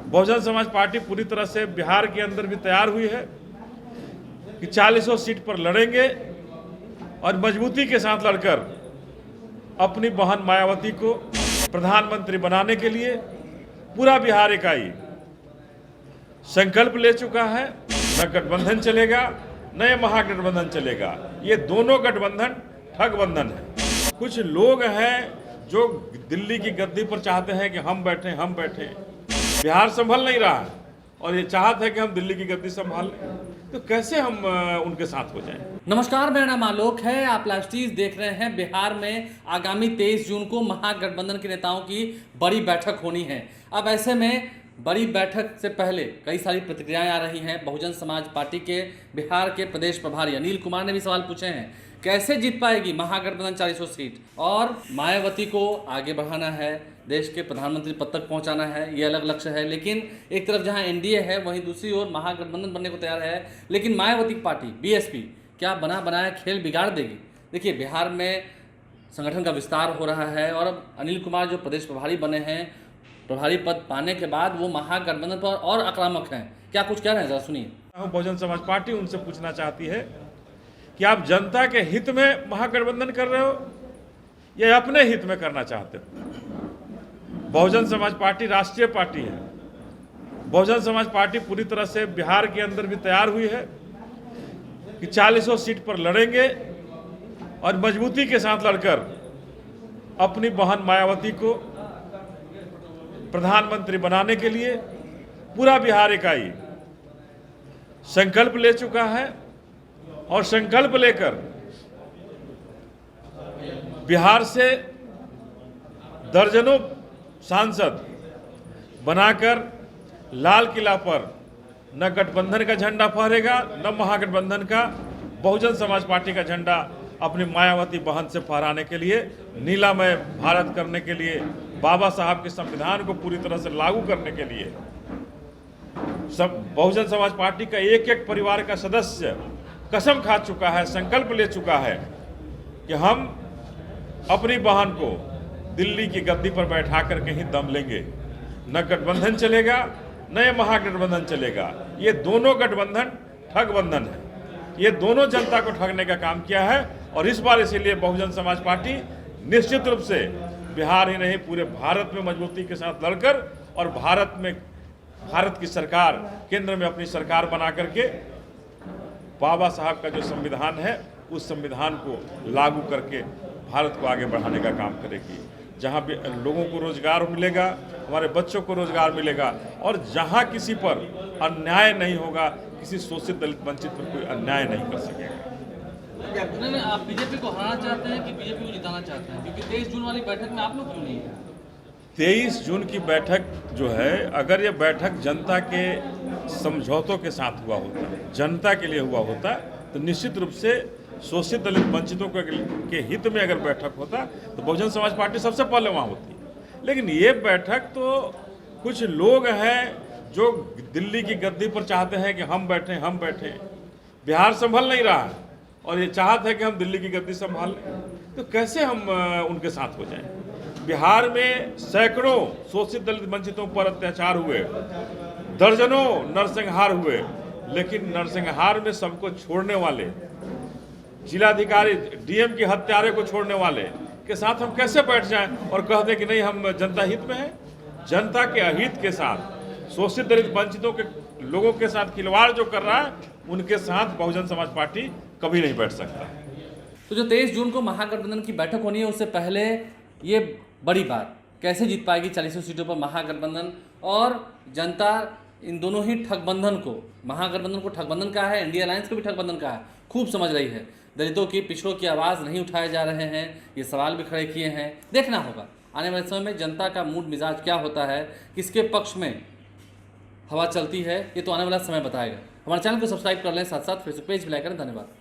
Bahujan Samaj party पूरी तरह से बिहार के अंदर भी तैयार हुई है कि 40 सीट पर लड़ेंगे और मजबूती के साथ लड़कर अपनी बहन मायावती को प्रधानमंत्री बनाने के लिए पूरा बिहार इकाई संकल्प ले चुका है। न गठबंधन चलेगा न ये महागठबंधन चलेगा। ये दोनों गठबंधन ठगबंधन है। कुछ लोग हैं जो दिल्ली की गद्दी पर चाहते हैं कि हम बैठें। बिहार संभल नहीं रहा है और ये चाहते हैं कि हम दिल्ली की गद्दी संभाल लें, तो कैसे हम उनके साथ हो जाएं। नमस्कार, मेरा नाम आलोक है। आप लास्टीज देख रहे हैं। बिहार में आगामी 23 जून को महागठबंधन के नेताओं की बड़ी बैठक होनी है। अब ऐसे में बड़ी बैठक से पहले कई सारी प्रतिक्रियाएं आ रही हैं। बहुजन समाज पार्टी के बिहार के प्रदेश प्रभारी अनिल कुमार ने भी सवाल पूछे हैं, कैसे जीत पाएगी महागठबंधन 40 सीट, और मायावती को आगे बढ़ाना है, देश के प्रधानमंत्री पद तक पहुंचाना है, ये अलग लक्ष्य है। लेकिन एक तरफ जहां एनडीए है, वहीं दूसरी ओर महागठबंधन बनने को तैयार है। लेकिन मायावती पार्टी बीएसपी क्या बना बनाया खेल बिगाड़ देगी? देखिए, बिहार में संगठन का विस्तार हो रहा है और अब अनिल कुमार जो प्रदेश प्रभारी बने हैं, प्रभारी पद पाने के बाद वो महागठबंधन पर और आक्रामक हैं। क्या कुछ कह रहे हैं, जरा सुनिए। बहुजन समाज पार्टी उनसे पूछना चाहती है कि आप जनता के हित में महागठबंधन कर रहे हो या अपने हित में करना चाहते हो। बहुजन समाज पार्टी राष्ट्रीय पार्टी है। बहुजन समाज पार्टी पूरी तरह से बिहार के अंदर भी तैयार हुई है कि 40 सीट पर लड़ेंगे और मजबूती के साथ लड़कर अपनी बहन मायावती को प्रधानमंत्री बनाने के लिए पूरा बिहार इकाई संकल्प ले चुका है और संकल्प लेकर बिहार से दर्जनों सांसद बनाकर लाल किला पर न गठबंधन का झंडा फहरेगा न महागठबंधन का, बहुजन समाज पार्टी का झंडा अपनी मायावती बहन से फहराने के लिए, नीलामय भारत करने के लिए, बाबा साहब के संविधान को पूरी तरह से लागू करने के लिए सब बहुजन समाज पार्टी का एक एक परिवार का सदस्य कसम खा चुका है, संकल्प ले चुका है कि हम अपनी बहन को दिल्ली की गद्दी पर बैठा कर कहीं दम लेंगे। न गठबंधन चलेगा न ये महागठबंधन चलेगा। ये दोनों गठबंधन ठगबंधन है। ये दोनों जनता को ठगने का काम किया है और इस बार इसीलिए बहुजन समाज पार्टी निश्चित रूप से बिहार ही नहीं पूरे भारत में मजबूती के साथ लड़कर और भारत की सरकार, केंद्र में अपनी सरकार बना करके बाबा साहब का जो संविधान है उस संविधान को लागू करके भारत को आगे बढ़ाने का काम करेगी। जहाँ भी लोगों को रोजगार मिलेगा, हमारे बच्चों को रोजगार मिलेगा और जहाँ किसी पर अन्याय नहीं होगा, किसी शोषित दलित वंचित पर कोई अन्याय नहीं कर सकेगा। नहीं, आप बीजेपी को हराना चाहते हैं कि बीजेपी को जिताना चाहते हैं? क्योंकि 23 जून वाली बैठक में आप लोग क्यों नहीं हैं? 23 जून की बैठक जो है, अगर ये बैठक जनता के समझौतों के साथ हुआ होता, जनता के लिए हुआ होता, तो निश्चित रूप से शोषित दलित वंचितों के हित में अगर बैठक होता तो बहुजन समाज पार्टी सबसे पहले वहाँ होती। लेकिन ये बैठक तो कुछ लोग हैं जो दिल्ली की गद्दी पर चाहते हैं कि हम बैठें। बिहार संभल नहीं रहा है और ये चाहते हैं कि हम दिल्ली की गद्दी संभाल लें, तो कैसे हम उनके साथ हो जाएं। बिहार में सैकड़ों शोषित दलित वंचितों पर अत्याचार हुए, दर्जनों नरसंहार हुए, लेकिन नरसंहार में सबको छोड़ने वाले जिलाधिकारी, डीएम की हत्यारे को छोड़ने वाले के साथ हम कैसे बैठ जाएं और कह दें कि नहीं हम जनता हित में हैं। जनता के अहित के साथ शोषित दलित वंचितों के लोगों के साथ खिलवाड़ जो कर रहा है, उनके साथ बहुजन समाज पार्टी कभी नहीं बैठ सकता। तो जो 23 जून को महागठबंधन की बैठक होनी है, उससे पहले ये बड़ी बात, कैसे जीत पाएगी 40 सीटों पर महागठबंधन, और जनता इन दोनों ही ठगबंधन को, महागठबंधन को ठगबंधन कहा है, इंडिया अलायंस को भी ठगबंधन कहा है, खूब समझ रही है। दलितों की, पिछड़ों की आवाज़ नहीं उठाए जा रहे हैं, ये सवाल भी खड़े किए हैं। देखना होगा आने वाले समय में जनता का मूड मिजाज क्या होता है, किसके पक्ष में हवा चलती है, ये तो आने वाला समय बताएगा। हमारे चैनल को सब्सक्राइब कर लें, साथ साथ फेसबुक पेज भी लाइक करें। धन्यवाद।